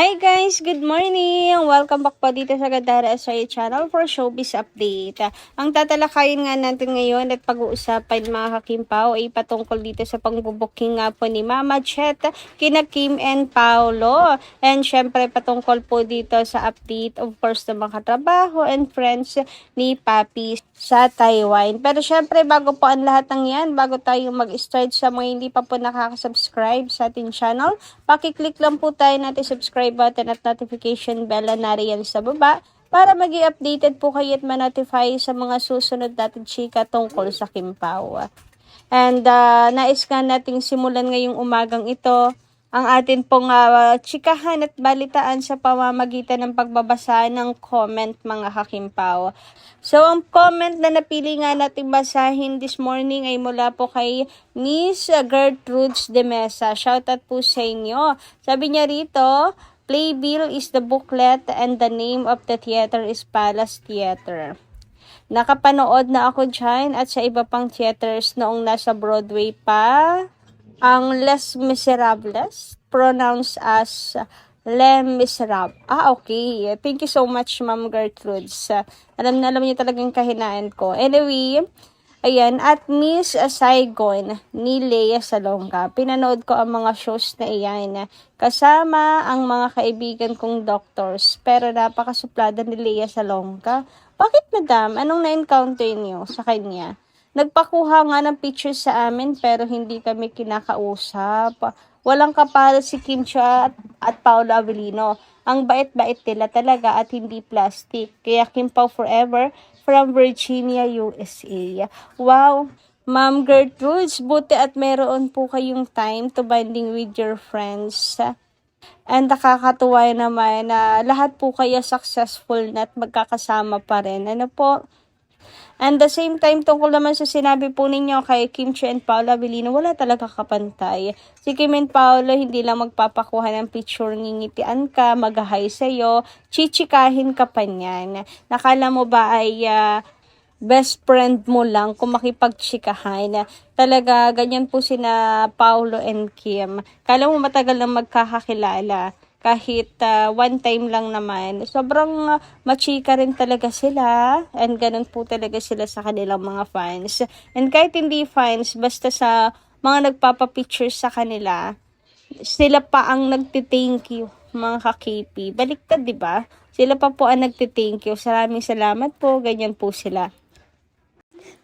Hi guys! Good morning! Welcome back po dito sa Gandara SRA channel for showbiz update. Ang tatalakayin nga natin ngayon at pag-uusapan mga kakimpaw ay patungkol dito sa pangbubuking nga po ni Mama Chet kina Kim and Paolo. And syempre patungkol po dito sa update of course ng mga trabaho and friends ni Papi sa Taiwan. Pero syempre bago po ang lahat ng yan, bago tayo mag-start sa mga hindi pa po nakaka-subscribe sa ating channel, pakiclick lang po tayo natin subscribe button at notification bell na nariyan sa baba para maging updated po kayo at ma-notify sa mga susunod natin chika tungkol sa Kimpaw. And nais nga nating simulan ngayong umagang ito ang atin pong chikahan at balitaan sa pamamagitan ng pagbabasa ng comment mga kakimpaw. So, ang comment na napili nga natin basahin this morning ay mula po kay Miss Gertrude de Mesa. Shoutout po sa inyo. Sabi niya rito, Playbill is the booklet and the name of the theater is Palace Theater. Nakapanood na ako dyan at sa iba pang theaters noong nasa Broadway pa. Ang Les Miserables, pronounced as Les Miserables. Okay. Thank you so much, Ma'am Gertrude. Alam niyo talagang kahinaan ko. Anyway, ayan, at Miss Saigon ni Lea Salonga. Pinanood ko ang mga shows na iyan kasama ang mga kaibigan kong doctors. Pero napakasuplada ni Lea Salonga. Bakit, madam? Anong na-encounter niyo sa kanya? Nagpakuha nga ng picture sa amin pero hindi kami kinakausap. Walang kapal si Kim Chia at Paolo Avellino. Ang bait-bait nila talaga at hindi plastic. Kaya Kimpaw forever from Virginia, USA. Wow! Ma'am Gertrude, buti at meron po kayong time to bonding with your friends. And nakakatuwa naman na lahat po kayo successful na at magkakasama pa rin. Ano po? And the same time, tungkol naman sa sinabi po ninyo kay Kim Chia and Paolo Avellino, wala talaga kapantay. Si Kim and Paolo hindi lang magpapakuha ng picture, ngingitian ka, mag-hi sa'yo, chichikahin ka pa niyan. Nakala mo ba ay best friend mo lang kung makipagchikahan? Talaga, ganyan po sina Paolo and Kim. Kala mo matagal lang magkakakilala. Kahit one time lang naman, sobrang machika rin talaga sila. And ganun po talaga sila sa kanilang mga fans. And kahit hindi fans, basta sa mga nagpapapicture sa kanila, sila pa ang nagti-thank you, mga ka-KP. Baliktad, di ba? Sila pa po ang nagti-thank you. Maraming salamat po, ganyan po sila.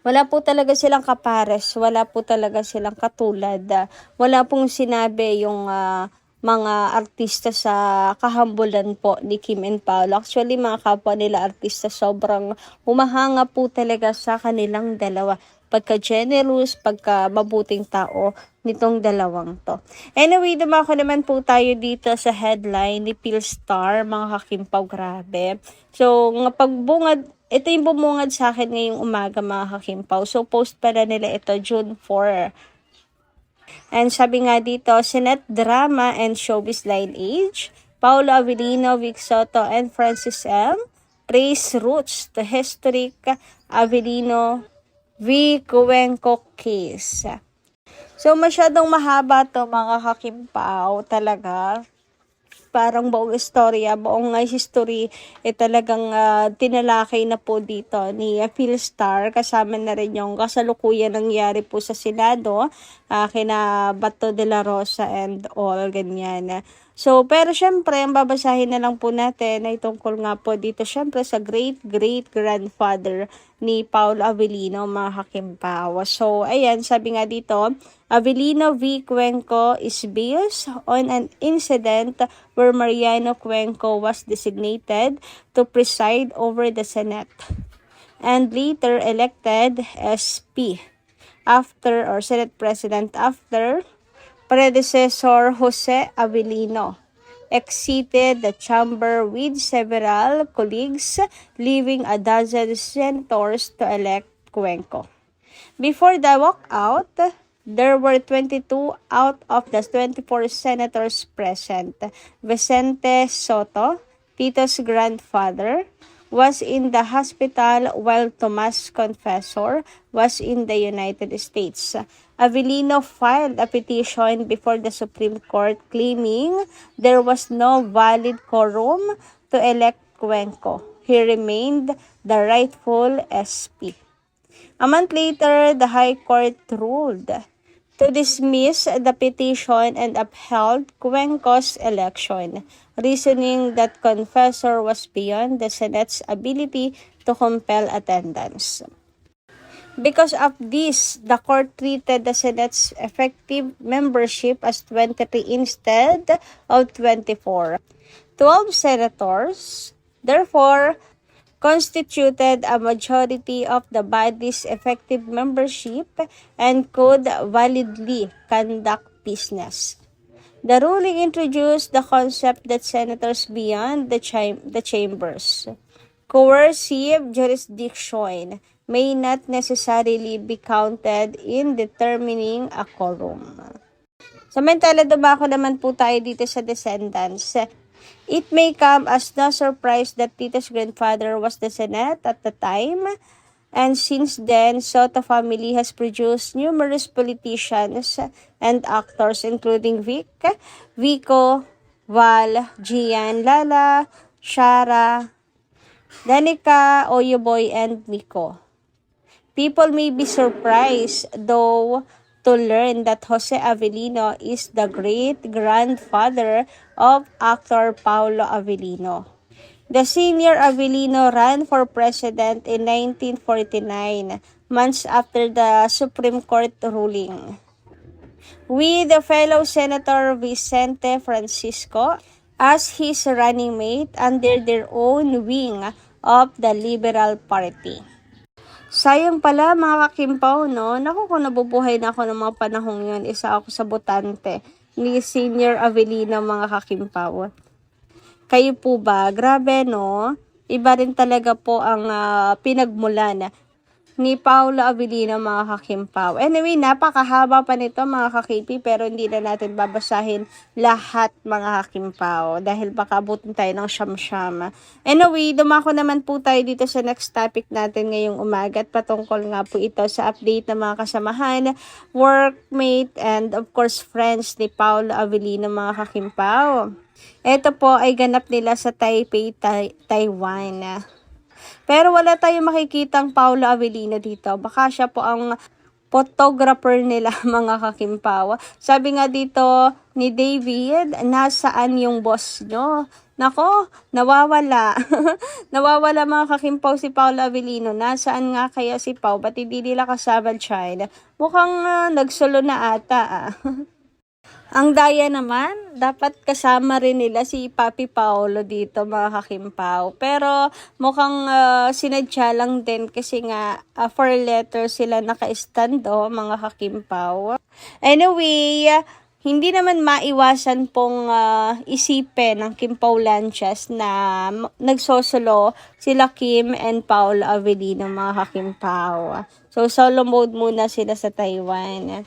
Wala po talaga silang kapares, wala po talaga silang katulad. Wala pong sinabi yung mga artista sa kahambulan po ni Kim and Paolo. Actually, mga kapwa nila artista, sobrang humahanga po talaga sa kanilang dalawa. Pagka-generous, pagka-mabuting tao nitong dalawang to. Anyway, dumako naman po tayo dito sa headline ni Philstar, mga kakimpaw, grabe. So, pagbungad, ito yung bumungad sa akin ngayong umaga, mga kakimpaw. So, post pala nila ito June 4. And sabi nga dito, Senate Drama and Showbiz Lineage, Paolo Avellino, Vic Soto, and Francis M. Praise Roots to Historic Avellino V. Cuenco Case. So, masyadong mahaba to mga kakimpaw talaga. Parang buong istorya, buong history, talagang tinalakay na po dito ni Philstar. Kasama na rin yung kasalukuyan nangyari po sa Senado, kina Bato de la Rosa and all, ganyan. So, pero syempre, ang babasahin na lang po natin ay tungkol nga po dito syempre sa great-great-grandfather ni Paolo Avellino, mga kakimpaw. So, ayan, sabi nga dito, Avellino V. Cuenco is based on an incident where Mariano Cuenco was designated to preside over the Senate and later elected SP after or Senate President after predecessor Jose Avellino exited the chamber with several colleagues, leaving a dozen senators to elect Cuenco. Before the walkout, there were 22 out of the 24 senators present. Vicente Soto, Tito's grandfather, was in the hospital while Tomas Confessor was in the United States. Avellino filed a petition before the Supreme Court claiming there was no valid quorum to elect Cuenco. He remained the rightful SP. A month later, the High Court ruled to dismiss the petition and upheld Cuenco's election, reasoning that confessor was beyond the Senate's ability to compel attendance. Because of this, the court treated the Senate's effective membership as 23 instead of 24. 12 senators, therefore, constituted a majority of the body's effective membership and could validly conduct business. The ruling introduced the concept that senators beyond the chambers, coercive jurisdiction, may not necessarily be counted in determining a quorum. Samantala, dumako naman po tayo dito sa descendants. It may come as no surprise that Tito's grandfather was the Senate at the time, and since then, Soto family has produced numerous politicians and actors including Vic, Vico, Val, Gian, Lala, Shara, Danica, Oyoboy, and Nico. People may be surprised, though, to learn that Jose Avellino is the great-grandfather of actor Paulo Avellino. The senior Avellino ran for president in 1949, months after the Supreme Court ruling, with the fellow Senator Vicente Francisco as his running mate under their own wing of the Liberal Party. Sayang pala mga kakimpaw, no? Naku, kung nabubuhay na ako ng mga panahong yun, isa ako sa botante ni Senior Avellino mga kakimpaw. Kayo po ba? Grabe, no? Iba rin talaga po ang pinagmulan ni Paulo Avellino mga kakimpaw. Anyway, napakahaba pa nito mga kakipi, pero hindi na natin babasahin lahat mga kakimpaw dahil baka abutin tayo ng siyam-siyam. Anyway, dumako naman po tayo dito sa next topic natin ngayong umaga at patungkol nga po ito sa update ng mga kasamahan, workmate, and of course friends ni Paulo Avellino mga kakimpaw. Ito po ay ganap nila sa Taipei, Taiwan. Pero wala tayong makikitang Paulo Avellino dito. Baka siya po ang photographer nila mga kakimpaw. Sabi nga dito ni David, nasaan yung boss nyo? Nako, nawawala. Nawawala mga kakimpaw si Paulo Avellino. Nasaan nga kaya si Pau? Ba't hindi nila kasama child? Mukhang nagsolo na ata. Ang daya naman, dapat kasama rin nila si Papi Paolo dito mga kakimpaw. Pero mukhang sinadya lang din kasi nga 4 letters sila naka-estando mga kakimpaw. Anyway, hindi naman maiwasan pong isipin ng Kimpaw Lanchas na nagsosolo sila Kim and Paolo Avellino mga kakimpaw. So solo mode muna sila sa Taiwan.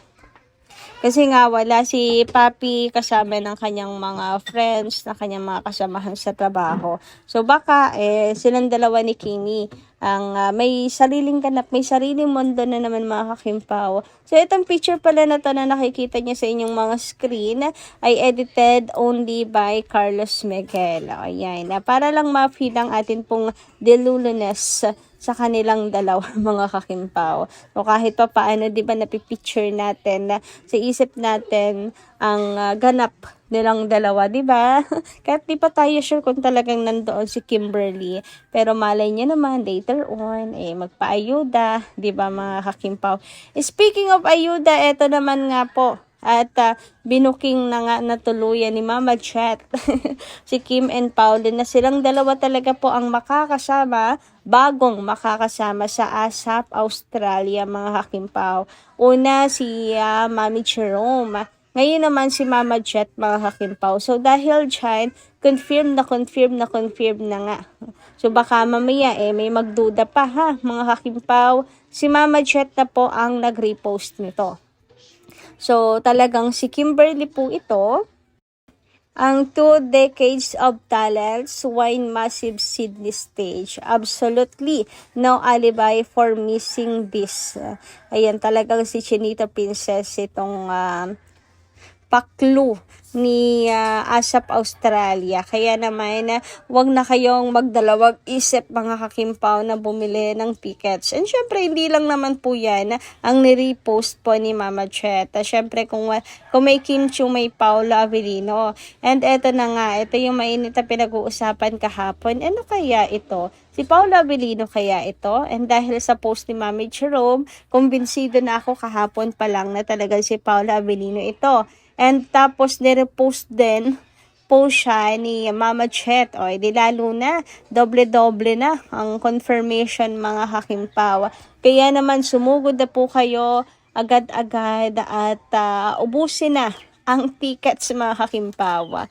Kasi nga wala si Papi kasama ng kanyang mga friends, na kanyang mga kasamahan sa trabaho. So baka silang dalawa ni Kimi ang may sariling ganap, may sariling mundo na naman mga kakimpaw. So itong picture pala na to na nakikita niyo sa inyong mga screen ay edited only by Carlos Miguel. Ayan, para lang ma-feel ang atin pong deluluness sa kanilang dalawa mga kakimpaw. So kahit pa paano, di ba napipicture natin sa isip natin ang ganap nilang dalawa, di ba? Kahit di pa tayo sure kung talagang nandoon si Kimberly. Pero malay niya naman later on, magpaayuda, di ba mga kakimpaw? Speaking of ayuda, eto naman nga po. At binuking na nga natuluyan ni Mama Chat si Kim and Paolo na silang dalawa talaga po ang makakasama, bagong makakasama sa ASAP Australia mga kakimpaw. Una si Mami Jerome, ngayon naman si Mama Chat mga kakimpaw. So dahil dyan, confirm na nga. So baka mamaya may magduda pa ha mga kakimpaw. Si Mama Chat na po ang nag-repost nito. So, talagang si Kimberly po ito Ang 2 decades of talents win massive Sydney stage. Absolutely no alibi for missing this. Ayan, talagang si Chinita Princess itong paklu ni ASAP Australia. Kaya naman, wag na kayong magdalawang isip mga kakimpaw na bumili ng tickets. And syempre, hindi lang naman po yan ang nirepost po ni Mama Chet. Syempre, kung may Kim Chiu, may Paula Avellino. And eto na nga, ito yung mainit na pinag-uusapan kahapon. Ano kaya ito? Si Paula Avellino kaya ito? And dahil sa post ni Mami Jerome, kumbinsido na ako kahapon pa lang na talagang si Paula Avellino ito. And tapos nirepost din po siya ni Mama Chet. O, edi lalo na, doble-doble na ang confirmation mga kakimpaw. Kaya naman sumugod na po kayo agad-agad at ubusin na ang tickets mga kakimpaw.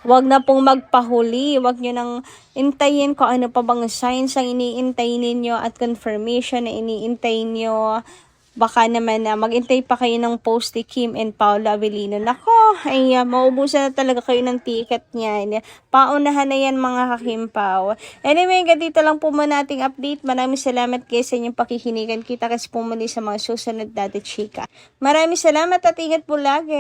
Wag na pong magpahuli, wag nyo nang intayin kung ano pa bang signs ang iniintay ninyo at confirmation na iniintay nyo. Baka naman mag-intay pa kayo ng post ni Kim and Paula Avellino. Nako, ay maubusan na talaga kayo ng ticket niyan. Paunahan na yan mga kakimpaw. Anyway, dito lang po muna ating update. Maraming salamat guys sa inyong pakikinigan. Kita kasi po muli sa mga susunod dati chika. Maraming salamat at ingat po lagi.